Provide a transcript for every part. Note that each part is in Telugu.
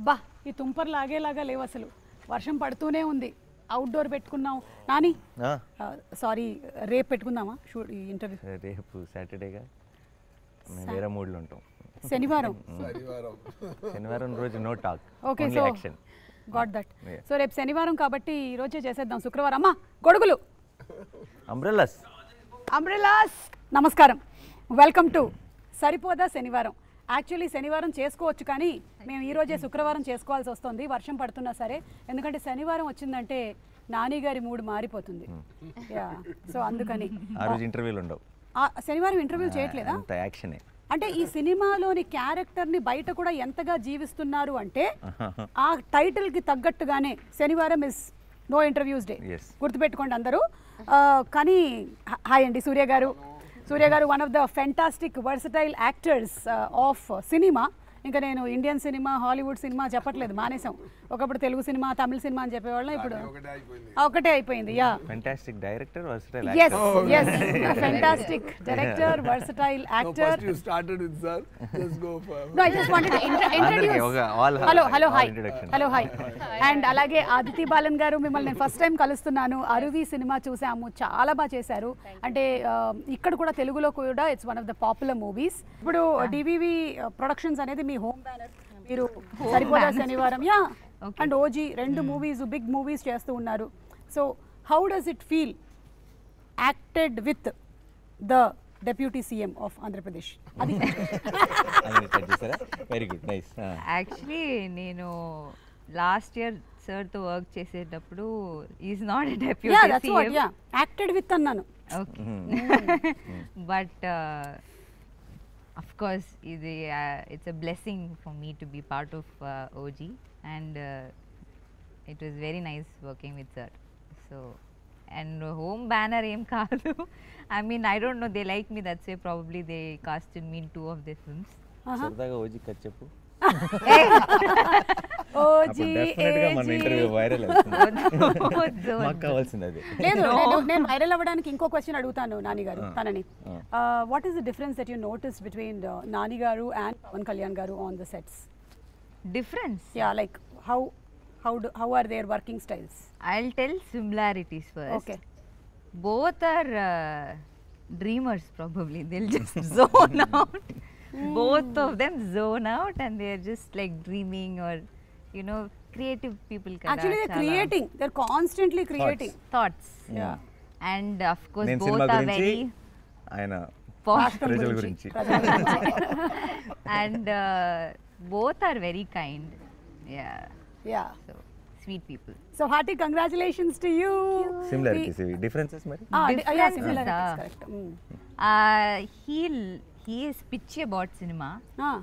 బా ఈ తుంపర్ లాగేలాగా లేవు అసలు, వర్షం పడుతూనే ఉంది. అవుట్డోర్ పెట్టుకున్నాం నాని, సారీ రేపు పెట్టుకుందామా షూట్ ఈ ఇంటర్వ్యూ? రేపు సాటర్డేగా, మేము వేరే మూడ్లో ఉంటాం. శనివారం శనివారం రోజు no talk, okay. Only so action. Got that. So రేపు శనివారం కాబట్టి ఈ రోజే చేసేద్దాం. శుక్రవారం అమ్మా గొడుగులు, అంబ్రెల్లాస్. అంబ్రెలాస్. నమస్కారం, welcome to Saripodhaa Sanivaaram. Actually శనివారం చేసుకోవచ్చు కానీ మేము ఈరోజే శుక్రవారం చేసుకోవాల్సి వస్తుంది, వర్షం పడుతున్నా సరే. ఎందుకంటే శనివారం వచ్చిందంటే నాని గారి మూడ్ మారిపోతుంది. యా, సో అందుకని ఆ రోజు ఇంటర్వ్యూలు ఉండవు. శనివారం ఇంటర్వ్యూ చేయట్లేదా? అంత యాక్షనే. అంటే ఈ సినిమాలోని క్యారెక్టర్ని బయట కూడా ఎంతగా జీవిస్తున్నారు అంటే ఆ టైటిల్కి తగ్గట్టుగానే శనివారం ఇస్ నో ఇంటర్వ్యూస్ డే, గుర్తుపెట్టుకోండి అందరూ. కానీ హాయ్ అండి సూర్య గారు. సూర్య గారు one of the fantastic versatile actors of cinema. ఇంకా నేను ఇండియన్ సినిమా, హాలీవుడ్ సినిమా చెప్పట్లేదు, మానేసాం. ఒకప్పుడు తెలుగు సినిమా, తమిళ సినిమా అని చెప్పేవాళ్ళం, ఇప్పుడు ఒకటే అయిపోయింది. Yeah, fantastic director, versatile yes yes fantastic director, versatile actor. First you started with sir, just go for No, I just wanted to introduce. Hello hi. Hello hi. And అలాగే ఆదితి బాలన్ గారు, మిమ్మల్ని నేను ఫస్ట్ టైం కలుస్తున్నాను. అరువి సినిమా చూసాము, చాలా బాగా చేశారు. అంటే ఇక్కడ కూడా తెలుగులో కూడా it's one of the popular movies. ఇప్పుడు డివివి ప్రొడక్షన్స్ అనేది మీ హోమ్ బ్యానర్. మీరు సరిపోదా శనివారం యా అండ్ ఓజీ రెండు మూవీస్, బిగ్ మూవీస్ చేస్తూ ఉన్నారు. So how does it feel acted with the deputy CM of Andhra Pradesh? అది వెరీ గుడ్, నైస్. యాక్చువల్లీ నేను లాస్ట్ ఇయర్ సార్ తో వర్క్ చేసేటప్పుడు is not a deputy CM, acted with అన్నాను. But of course it's a blessing for me to be part of OG, and it was very nice working with sir. So and home banner em kaadu, I mean I don't know, they like me, that's why probably they casted me in 2 of their films. సరదాగా ఓజీ కథ చెప్పు. ఓజీ డెఫినెట్గా మన ఇంటర్వ్యూ వైరల్ అవుతుంది, మాకు కావాల్సింది అది. లేదు, నేను వైరల్ అవ్వడానికి ఇంకో క్వశ్చన్ అడుగుతాను నాని గారు తనని. What is the difference that you notice between Nani గారు అండ్ పవన్ కళ్యాణ్ గారు on the sets? Difference? Yeah, like how are their working styles? I'll tell similarities first. Okay. Both are dreamers probably, they'll just zone out. Both of them zone out and they're just like dreaming, or you know, creative people kada. Actually they're creating, they're constantly creating thoughts. Yeah. And of course నేను both సినిమా are గురించి, very ఆయన posh ప్రజల గురించి. and both are very kind. Yeah, yeah, so sweet people. so hearty congratulations to you. Similarities, ఇవి డిఫరెన్సెస్ మరి. Yeah, similarities, correct. He is pitchy about cinema. Ah.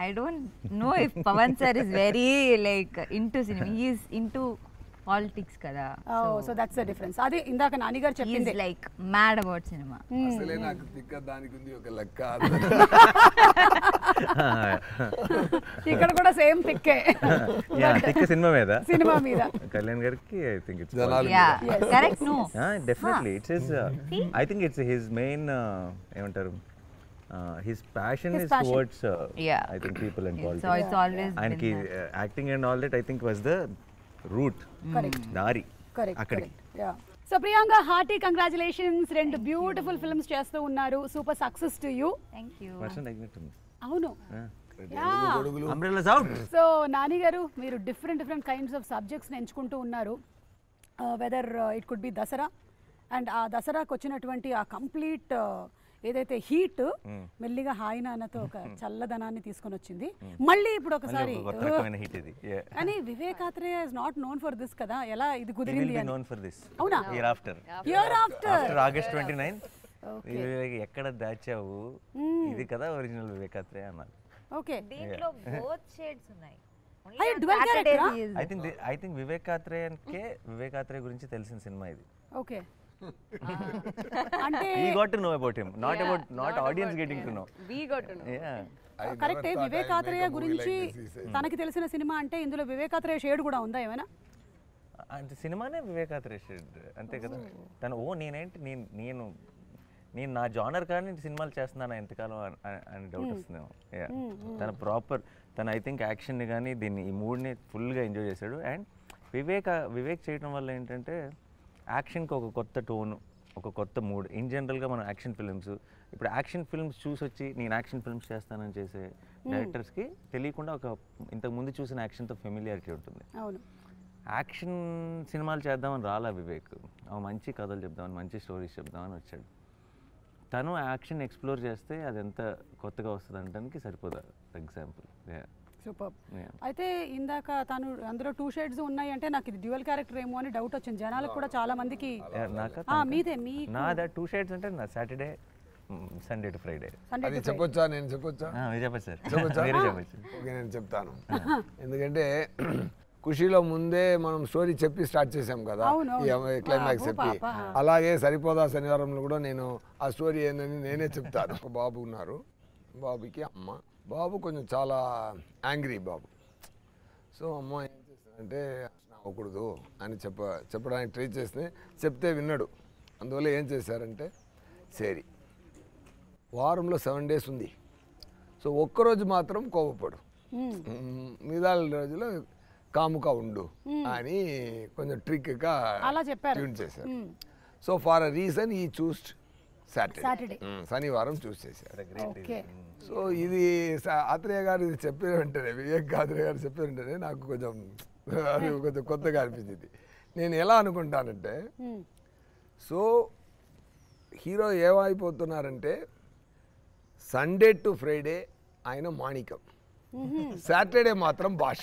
I don't know if Pavan sir is very like into cinema. He is into politics kada. Oh, so that's the difference. Adi indaka Nani garu He cheppindi. is like mad about cinema. అసలే నాకు తిక్క దానికి ఉంది ఒక లెక్క. ఇక్కడ కూడా సేమ్ తిక్కే. యా, తిక్క సినిమా మీద, సినిమా మీద కళ్యాణ్ గారికి I think it's Yeah, correct. No. Definitely it's his, I think it's his main ఏమంటారు, his passion is passion. towards Yeah. I think people and So politics, it's always and been that. acting and all that I think was the route, correct, దారి correct, అక్కడికి. correct. Yeah. So Priyanka, hearty congratulations. రెండు బ్యూటిఫుల్ ఫిల్మ్స్ చేస్తూ ఉన్నారు. Super success to you. Thank you. వర్షం తగ్గినట్టుంది. అవును. Umbrellas out. సో నాని గారు, మీరు డిఫరెంట్ కైండ్స్ ఆఫ్ సబ్జెక్ట్స్ని ఎంచుకుంటూ ఉన్నారు. Whether it could be Dasara, and ఆ దసరాకు వచ్చినటువంటి ఆ కంప్లీట్ ఏదైతే హీట్ మెల్లిగా హాయి నాన్నతో ఒక చల్లదనాన్ని తీసుకొని వచ్చింది. మళ్ళీ ఇప్పుడు ఒకసారి హిట్ ఇది. కానీ Vivekatreya is not known for this కదా, ఎలా ఇది కుదిరింది అని? known for this. అవునా? Year after August 29 ఎక్కడ దాచావు, ఇది కదా ఒరిజినల్ వివేకాత్రేయ అన్నారు. ఓకే, దీంట్లో both shades ఉన్నాయి. అయ్యో dual character. I think Vivekatreya గురించి తెలిసిన సినిమా ఇది. ఓకే, అంటే we got to know about him, not audience getting to know. We got to know. Yeah. కరెక్టే. వివేకాత్రేయ గురించి తనకి తెలిసిన సినిమా అంటే ఇందులో వివేకాత్రేయ షేడ్ కూడా ఉందా ఏమైనా? అంటే సినిమానే వివేకాత్రేయ షేడ్ అంతే కదా. తను నేను నా జానర్ కానీ సినిమాలు చేస్తున్నాను ఎంతకాలం అని డౌట్ వస్తుందేమో. తన ప్రాపర్ తను ఐ థింక్ యాక్షన్ని కానీ దీన్ని ఈ మూడ్ని ఫుల్గా ఎంజాయ్ చేశాడు. అండ్ వివేక్ చేయడం వల్ల ఏంటంటే యాక్షన్కి ఒక కొత్త టోను, ఒక కొత్త మూడ్. ఇన్ జనరల్గా మనం యాక్షన్ ఫిల్మ్స్, ఇప్పుడు యాక్షన్ ఫిల్మ్స్ చూసి వచ్చి నేను యాక్షన్ ఫిల్మ్స్ చేస్తానని చేసే డైరెక్టర్స్కి తెలియకుండా ఒక ఇంతకుముందు చూసిన యాక్షన్తో ఫెమిలియారిటీ ఉంటుంది. యాక్షన్ సినిమాలు చేద్దామని రాలా వివేక్, మంచి కథలు చెప్దామని, మంచి స్టోరీస్ చెప్దామని వచ్చాడు. తను యాక్షన్ ఎక్స్ప్లోర్ చేస్తే అది ఎంత కొత్తగా వస్తుంది అనడానికి సరిపోదా ఎగ్జాంపుల్. సూపర్. అయితే ఇందాక తను అందులో 2 షేడ్స్ ఉన్నాయి అంటే నాకు ఇది డ్యూయల్ క్యారెక్టర్ ఏమో అని డౌట్ వచ్చింది జనాలకు కూడా, చాలా మందికి. మీదే నాదా 2 షేడ్స్ అంటే నా సాటర్డే సండే టు ఫ్రైడే. అది చెప్పొచ్చా? నేను చెప్పొచ్చా? చెప్పచ్చు సార్. ఓకే, నేను చెప్తాను. ఎందుకంటే ఖుషీలో ముందే మనం స్టోరీ చెప్పి స్టార్ట్ చేసాం కదా, క్లైమాక్స్ చెప్పి. అలాగే సరిపోదా శనివారంలో కూడా నేను ఆ స్టోరీ ఏందని నేనే చెప్తాను. ఒక బాబు ఉన్నారు, బాబుకి అమ్మ. బాబు కొంచెం చాలా యాంగ్రీ బాబు. సో అమ్మ ఏం చేస్తానంటే అవ్వకూడదు అని చెప్పడానికి ట్రై చేస్తే చెప్తే విన్నాడు. అందువల్ల ఏం చేశారంటే, సరే వారంలో 7 days ఉంది, సో ఒక్కరోజు మాత్రం కోపపడు, మిగతా రోజులో కాముగా ఉండు అని కొంచెం ట్రిక్గా ట్యూన్ చేశారు. సో ఫార్ అ రీజన్ ఈ చూస్డ్ సాటర్డే, శనివారం చూస్ చేశారు. సో ఇది ఆత్రేయ గారు ఇది చెప్పిన వెంటనే, వివేక్ ఆత్రేయ గారు చెప్పిన వెంటనే నాకు కొంచెం కొత్తగా అనిపించింది. నేను ఎలా అనుకుంటానంటే, సో హీరో ఏమైపోతున్నారంటే సండే టు ఫ్రైడే ఆయన మాణికం, సాటర్డే మాత్రం భాష.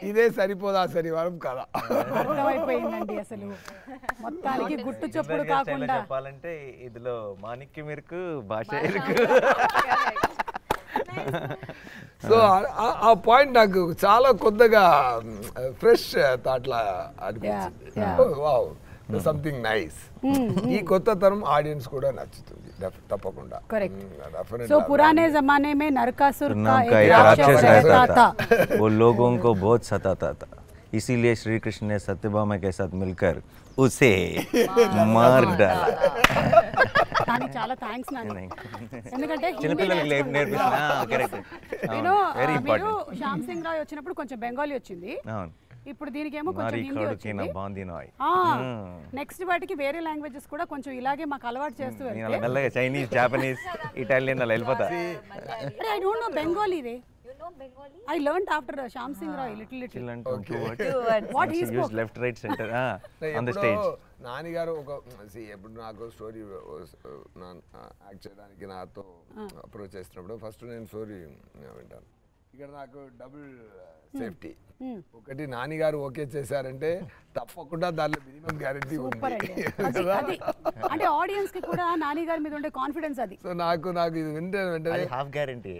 ఇదే సరిపోదా శనివారం కదా. అర్థమైపోయిందండి. అసలు మొత్తానికి గుట్టు చప్పుడు కాకుండా చెప్పాలంటే ఇదిలో మాణిక్యం ఇరుకు, భాష ఇరుకు. సో ఆ పాయింట్ నాకు చాలా కొత్తగా ఫ్రెష్ థాట్లా అనిపించింది. Wow, something nice. ఈ కొత్త తరం ఆడియన్స్ కూడా నచ్చుతుంది తప్పకుండా. करेक्ट. सो पुराने जमाने में नरकासुर का एक राक्षस रहता था, वो लोगों को बहुत सताता था, इसीलिए श्री कृष्ण ने सत्यभामा के साथ मिलकर उसे मार डाला. కానీ చాలా థాంక్స్ నాని, ఎందుకంటే చిన్నపిల్లలకి నేర్పిస్తున్నా. Correct. Very important. Shyam Singh Roy వచ్చినప్పుడు కొంచెం బెంగాలీ వచ్చింది, ఇప్పుడు దీనికేమో కొంచెం హిందీ వచ్చింది. నెక్స్ట్ వాటికి వేరే లాంగ్వేజెస్ కూడా కొంచెం ఇలాగే మాకు అలవాటు చేస్తూ వెళ్తే మెల్లగా చైనీస్, జాపనీస్, ఇటాలియన్ అలా వెళ్ళిపోతా. I don't know Bengali ray. I learned after Shyam Singh Roy little. What he spoke. Left, right, center on the stage. Nani గారు ఒక ఎప్పుడు నాకు స్టోరీ యాక్ట్ చేయడానికి నాతో అప్రోచ్ చేసినప్పుడు ఫస్ట్ నేను స్టోరీ వింటాను. ఇక్కడ నాకు డబుల్ సేఫ్టీ. ఒకటి నాని గారు ఓకే చేశారంటే తప్పకుండా దానిలో మినిమం గ్యారెంటీ ఉంది. అంటే ఆడియన్స్ కి కూడా నాని గారి మీద ఉండే కాన్ఫిడెన్స్ అది. సో నాకు ఇది వెంటనే హాఫ్ గ్యారెంటీ.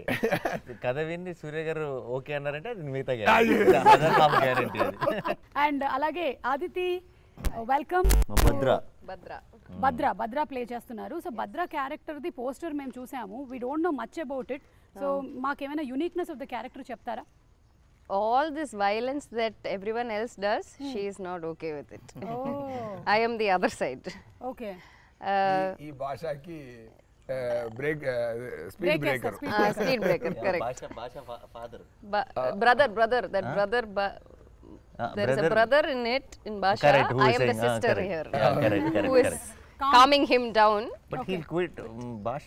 కథ విని సూర్య గారు ఓకే అన్నారంటే అది మిగతా గ్యారెంటీ. అండ్ అలాగే ఆదితి, వెల్కమ్. భద్ర ప్లే చేస్తున్నారు. So Bhadra character the poster మేము చూసాము. We don't know much about it. So మాకేమైనా యూనిక్నెస్ ఆఫ్ ద క్యారెక్టర్ చెప్తారా? All this violence that everyone else does, she is not okay with it. I am the other side. Okay. ఈ భాషకి break speed breaker. Speed breaker, correct. భాష father. Brother, that brother. There is a brother in it, in Basha. Correct, I am the sister here. Correct. Who is calming him down. But he'll quit. భాష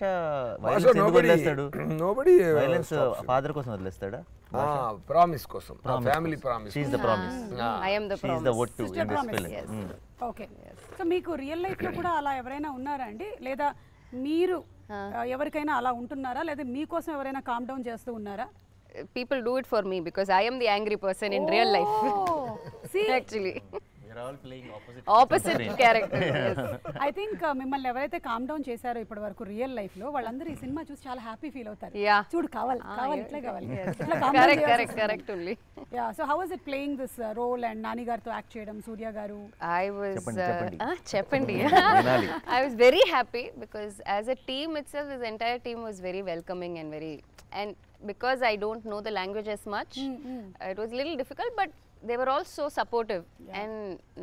వైలెన్స్ ఎందుకు వదిలేస్తాడు? Nobody వైలెన్స్ ఫాదర్ కోసం వదిలేస్తాడా? ప్రామిస్ కోసం, family promise. She is the promise. I am the promise. She is the what to in this film. Okay. So మీకు రియల్ లైఫ్ లో కూడా అలా ఎవరైనా ఉన్నారా అండి, లేదా మీరు ఎవరికైనా అలా ఉంటున్నారా, లేదా మీకోసం ఎవరైనా కామ్ డౌన్ చేస్తూ ఉన్నారా? People do it for me because I am the angry person in real life. See, actually We are all playing opposite character. Yes. I think మిమ్మల్ని ఎవరైతే కామ్ డౌన్ చేశారో ఇప్పటి వరకు రియల్ లైఫ్ లో, వాళ్ళందరూ ఈ సినిమా చూసి చాలా హ్యాపీ ఫీల్ అవుతారు. చూడు కావాలి ఇట్లా కావాలి, ఇట్లా కామ్ డౌన్ చేయాలి. Correct only. Yeah, so how was it playing this role and Nani గారితో యాక్ట్ చేయడం, సూర్య గారు? I was చెప్పండి. I was very happy because as a team itself, this entire team was very welcoming and because I don't know the language as much, it was a little difficult, but they were all so supportive. And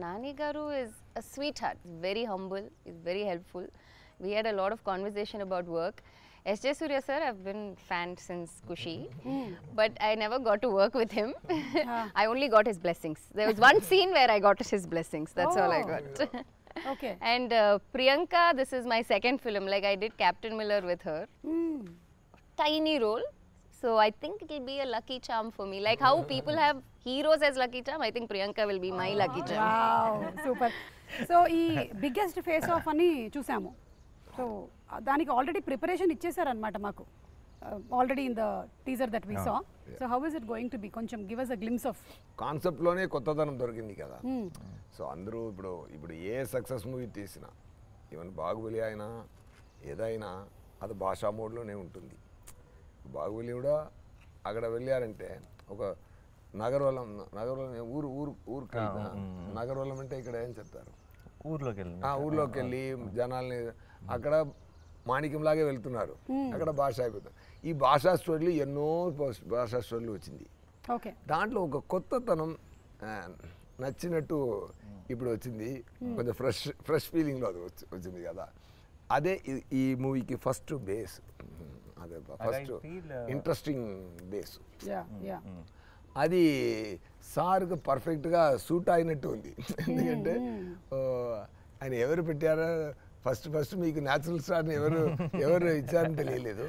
Nani garu is a sweetheart, very humble, is very helpful. we had a lot of conversation about work. S.J. Surya sir, I've been fan since Kushi, but I never got to work with him. I only got his blessings. There was one scene where I got his blessings. That's all I got. Okay. And Priyanka, this is my second film. Like I did Captain Miller with her. Tiny role. So I think it will be a lucky charm for me. Like how people have heroes as lucky charm, I think Priyanka will be my lucky charm. Wow, super. So ఈ బిగ్గెస్ట్ ఫేస్ ఆఫ్ అని చూసాము. సో దానికి ఆల్రెడీ ప్రిపరేషన్ ఇచ్చేసారనమాట మాకు already in the teaser that we saw. So how is it going to be? కొంచెం give us a glimpse of. కాన్సెప్ట్లోనే కొత్తదనం దొరికింది కదా. సో అందరూ ఇప్పుడు ఏ సక్సెస్ మూవీ తీసినా, ఈవెన్ బాహుబలి అయినా ఏదైనా అది భాషా మోడ్లోనే ఉంటుంది. బాహుబలి కూడా అక్కడ వెళ్ళారంటే ఒక నగరవలం ఊరికి నగరవలం అంటే ఇక్కడ ఏం చెప్తారు, ఊర్లోకి వెళ్ళి జనాల్ని అక్కడ మాణిక్యంలాగే వెళ్తున్నారు, అక్కడ భాష అయిపోతుంది. ఈ భాషా స్టోరీలు ఎన్నో భాషా స్టోరీలు వచ్చింది. దాంట్లో ఒక కొత్తతనం నచ్చినట్టు ఇప్పుడు వచ్చింది. కొంచెం ఫ్రెష్ ఫీలింగ్లో అది వచ్చింది కదా. అదే ఈ మూవీకి ఫస్ట్ బేస్, అదే ఫస్ట్ ఇంట్రెస్టింగ్ బేస్. అది సార్కు పర్ఫెక్ట్గా సూట్ అయినట్టు ఉంది. ఎందుకంటే ఆయన ఎవరు పెట్టారో ఫస్ట్ మీకు న్యాచురల్ స్టార్ని ఎవరు ఇచ్చారని తెలియలేదు.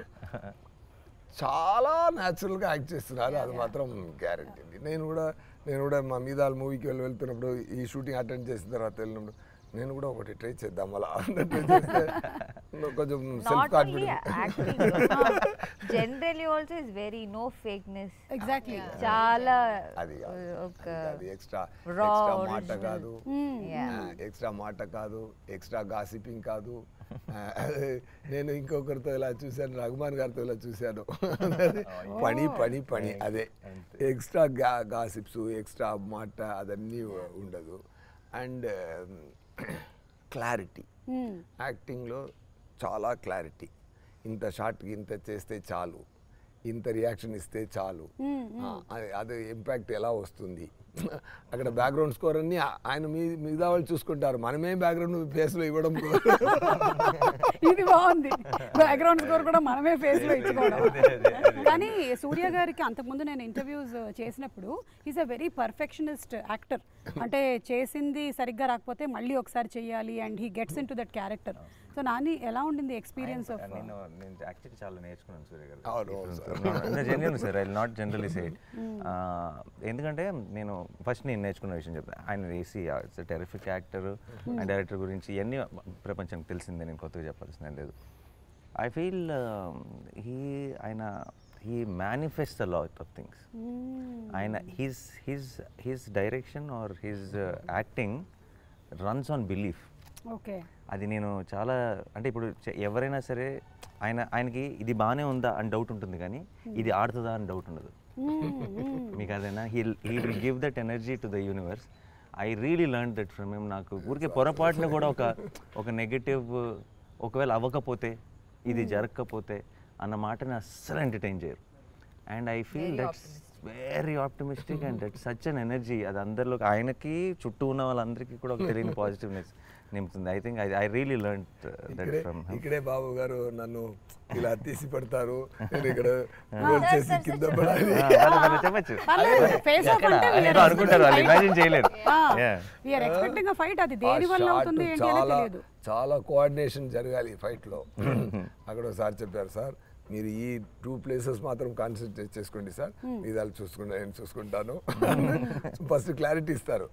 చాలా న్యాచురల్గా యాక్ట్ చేస్తున్నారు, అది మాత్రం గ్యారంటీ అండి. నేను కూడా మా మీద మూవీకి వెళ్తున్నప్పుడు ఈ షూటింగ్ అటెండ్ చేసిన తర్వాత వెళ్ళినప్పుడు నేను కూడా ఒకటి ట్రై చేద్దాం అలా అన్నట్టు చేస్తే కొంచెం self confidence. Generally also is very no fakeness. Exactly. చాలా అది ఎక్స్ట్రా మాట కాదు, ఎక్స్ట్రా గాసిపింగ్ కాదు. నేను ఇంకొకరితో ఇలా చూశాను, రఘుమాన్ గారితో ఇలా చూశాను. పని పని పని అదే ఎక్స్ట్రా గాసిప్స్, ఎక్స్ట్రా మాట అదన్నీ ఉండదు. అండ్ క్లారిటీ, యాక్టింగ్లో చాలా క్లారిటీ. ఇంత షార్ట్కి ఇంత చేస్తే చాలు, ఇంత రియాక్షన్ ఇస్తే చాలు, అది ఇంపాక్ట్ ఎలా వస్తుంది. అక్కడ బ్యాక్గ్రౌండ్ స్కోర్ అన్ని ఆయన మిగతా వాళ్ళు చూసుకుంటారు, మనమే బ్యాక్గ్రౌండ్ ఫేస్లో ఇవ్వడం. ఇది బాగుంది, బ్యాక్గ్రౌండ్ స్కోర్ కూడా మనమే ఫేస్లో ఇచ్చుకోవడం. కానీ సూర్య గారికి అంతకుముందు నేను ఇంటర్వ్యూస్ చేసినప్పుడు is a very perfectionist actor. అంటే చేసింది సరిగ్గా రాకపోతే మళ్ళీ ఒకసారి చెయ్యాలి and he gets in to that character. So Nani ఎలా ఉండింది ఎక్స్పీరియన్స్ ఆఫ్? నేను యాక్చువల్లీ చాలా నేర్చుకున్నాను సూర్య గారు. Genuine sir, I will not generally say it. ఎందుకంటే నేను ఫస్ట్ నేను నేర్చుకున్న విషయం చెప్తాను. ఆయన AC it's terrific actor and director గురించి ఇవన్నీ ప్రపంచానికి తెలిసిందే, నేను కొత్తగా చెప్పాల్సిందే లేదు. I feel he manifests a lot of things. His direction or his acting runs on belief. Okay. అది నేను చాలా అంటే ఇప్పుడు ఎవరైనా సరే ఆయనకి ఇది బాగానే ఉందా అని డౌట్ ఉంటుంది, కానీ ఇది ఆడుతుందా అని డౌట్ ఉండదు. మీకు అదేనా? he will give that energy to the universe. I really learned that from him. నాకు ఊరికే పొరపాటున కూడా ఒక నెగటివ్ ఒకవేళ అవ్వకపోతే, ఇది జరగకపోతే అన్న మాటని అస్సలు ఎంటర్టైన్ చేయరు. And I feel that's very optimistic and that's such an energy. అది అందరిలో, ఆయనకి చుట్టూ ఉన్న వాళ్ళందరికీ కూడా ఒక తెలియని పాజిటివ్నెస్ నింపుతుంది. I think I really learn that from him. ఇక్కడే బాబు గారు నన్ను ఇలా తీసి పెడతారు, నేను ఇక్కడ గోల్ చేసి కింద పడాలి చెప్పచ్చు అనుకుంటారు, వాళ్ళు ఇమాజిన్ చేయలేరు. చాలా కోఆర్డినేషన్ జరగాలి ఫైట్లో. అక్కడ ఒకసారి చెప్పారు, సార్ మీరు ఈ 2 places మాత్రం కాన్సన్ట్రేట్ చేసుకోండి సార్, మీదాలు నేను చూసుకుంటాను. ఫస్ట్ క్లారిటీ ఇస్తారు.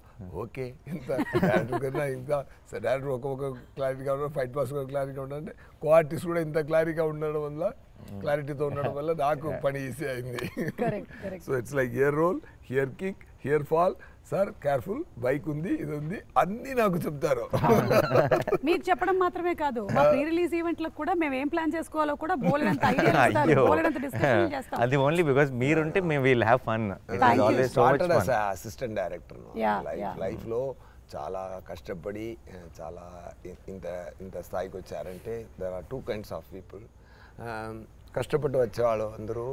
ఓకే, ఇంత డైరెక్టర్ కన్నా ఇంత డైరెక్టర్ ఒక్కొక్క క్లారిటీగా ఉండడం, ఫైట్ పాస్ క్లారిటీగా ఉండాలంటే కో-ఆర్టిస్ట్ కూడా ఇంత క్లారిటీగా ఉండడం వల్ల, క్లారిటీతో ఉండడం వల్ల నాకు పని ఈజీ అయింది. So it's like here roll, here kick, here fall, sir careful, bike ఉంది, ఇది ఉంది, అన్నీ నాకు చెప్తారు. మీకు చెప్పడం మాత్రమే కాదు, మా ప్రీ రిలీజ్ ఈవెంట్లకు కూడా మేము ఏం ప్లాన్ చేసుకోవాలో కూడా బోలెడంత ఐడియాలు ఇస్తారు, బోలెడంత డిస్కషన్ చేస్తాం. అది ఓన్లీ బికాజ్ మీరుంటే మేము will have fun. It is always so much fun. Assistant director లైఫ్లో చాలా కష్టపడి చాలా ఇంత స్థాయికి వచ్చారంటే there are 2 kinds of people. కష్టపడి వచ్చేవాళ్ళు అందరూ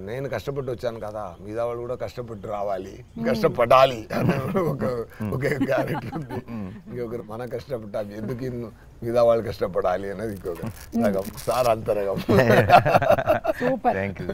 నేను కష్టపడి వచ్చాను కదా మిగతా వాళ్ళు కూడా కష్టపడి రావాలి కష్టపడాలి అనే ఒక క్యారెక్టర్ ఉంది. ఇంకొకరు మనం కష్టపడ్డాం ఎందుకు మిగతా వాళ్ళు కష్టపడాలి అనేది ఇంకొక సగం సార్ అంతరగం. సూపర్. Thank you.